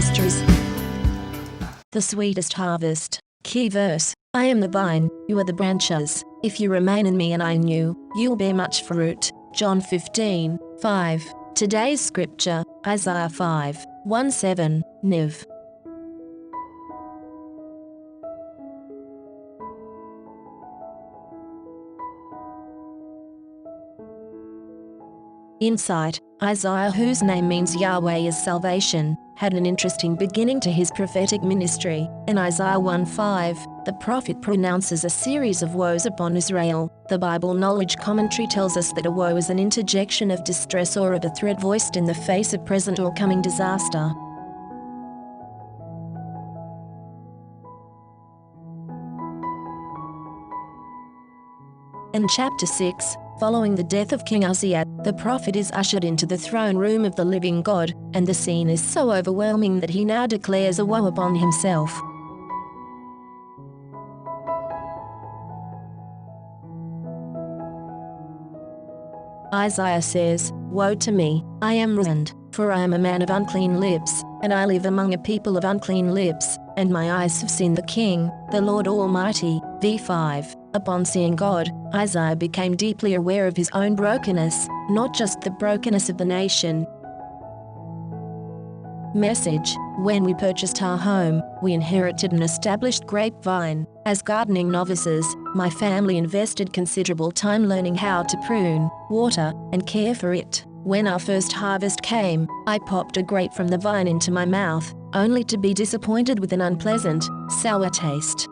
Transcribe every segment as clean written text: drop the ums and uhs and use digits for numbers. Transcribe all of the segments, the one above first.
Ministries. The Sweetest Harvest. Key verse: I am the vine, you are the branches. If you remain in me and I in you, you'll bear much fruit. John 15:5. Today's scripture, Isaiah 5:1-7, Niv. Insight: Isaiah, whose name means Yahweh is salvation, had an interesting beginning to his prophetic ministry. In Isaiah 1:5, the prophet pronounces a series of woes upon Israel. The Bible Knowledge Commentary tells us that a woe is an interjection of distress or of a threat voiced in the face of present or coming disaster. In chapter 6, following the death of King Uzziah, the prophet is ushered into the throne room of the living God, and the scene is so overwhelming that he now declares a woe upon himself. Isaiah says, "Woe to me, I am ruined, for I am a man of unclean lips, and I live among a people of unclean lips, and my eyes have seen the King, the Lord Almighty." v5. Upon seeing God, Isaiah became deeply aware of his own brokenness, not just the brokenness of the nation. Message: when we purchased our home, we inherited an established grapevine. As gardening novices, my family invested considerable time learning how to prune, water, and care for it. When our first harvest came, I popped a grape from the vine into my mouth, only to be disappointed with an unpleasant, sour taste.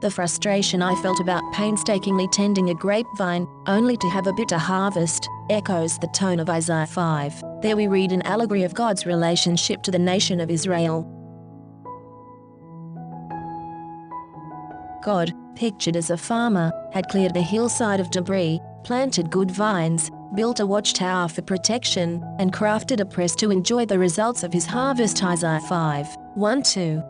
The frustration I felt about painstakingly tending a grapevine, only to have a bitter harvest, echoes the tone of Isaiah 5. There we read an allegory of God's relationship to the nation of Israel. God, pictured as a farmer, had cleared the hillside of debris, planted good vines, built a watchtower for protection, and crafted a press to enjoy the results of his harvest. Isaiah 5:1-2.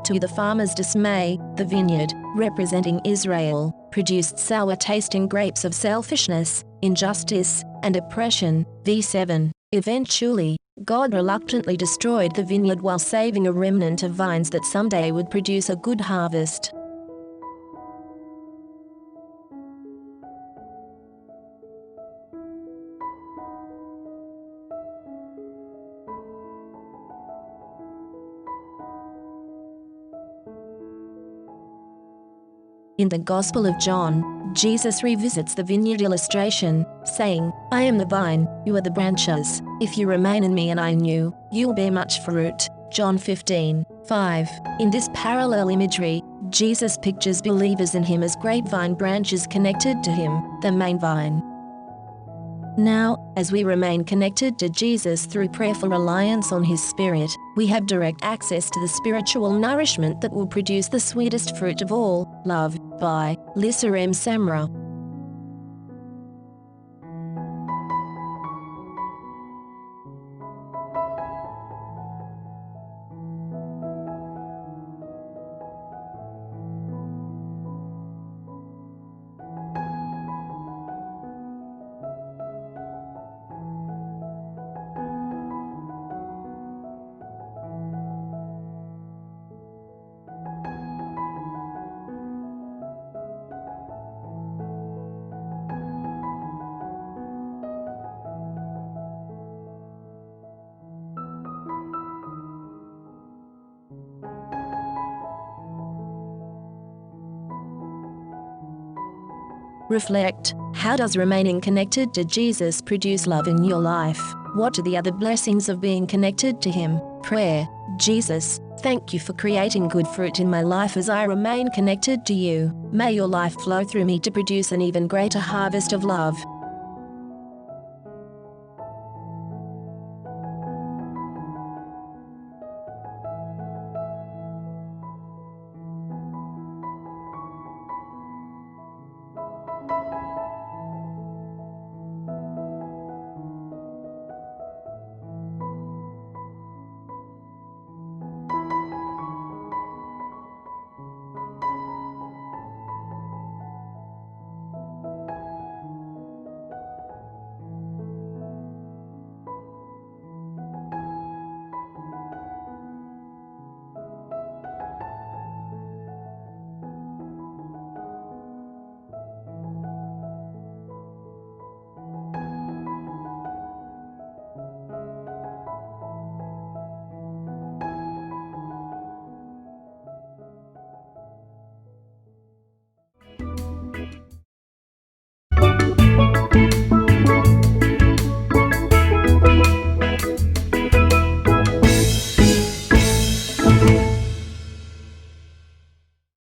To the farmer's dismay, the vineyard, representing Israel, produced sour-tasting grapes of selfishness, injustice, and oppression. v7. Eventually, God reluctantly destroyed the vineyard while saving a remnant of vines that someday would produce a good harvest. In the Gospel of John, Jesus revisits the vineyard illustration, saying, "I am the vine, you are the branches. If you remain in me and I in you, you'll bear much fruit." John 15:5. In this parallel imagery, Jesus pictures believers in him as grapevine branches connected to him, the main vine. Now, as we remain connected to Jesus through prayerful reliance on his Spirit, we have direct access to the spiritual nourishment that will produce the sweetest fruit of all, love. By Lisa M. Samra. Reflect: how does remaining connected to Jesus produce love in your life? What are the other blessings of being connected to him? Prayer: Jesus, thank you for creating good fruit in my life as I remain connected to you. May your life flow through me to produce an even greater harvest of love. you.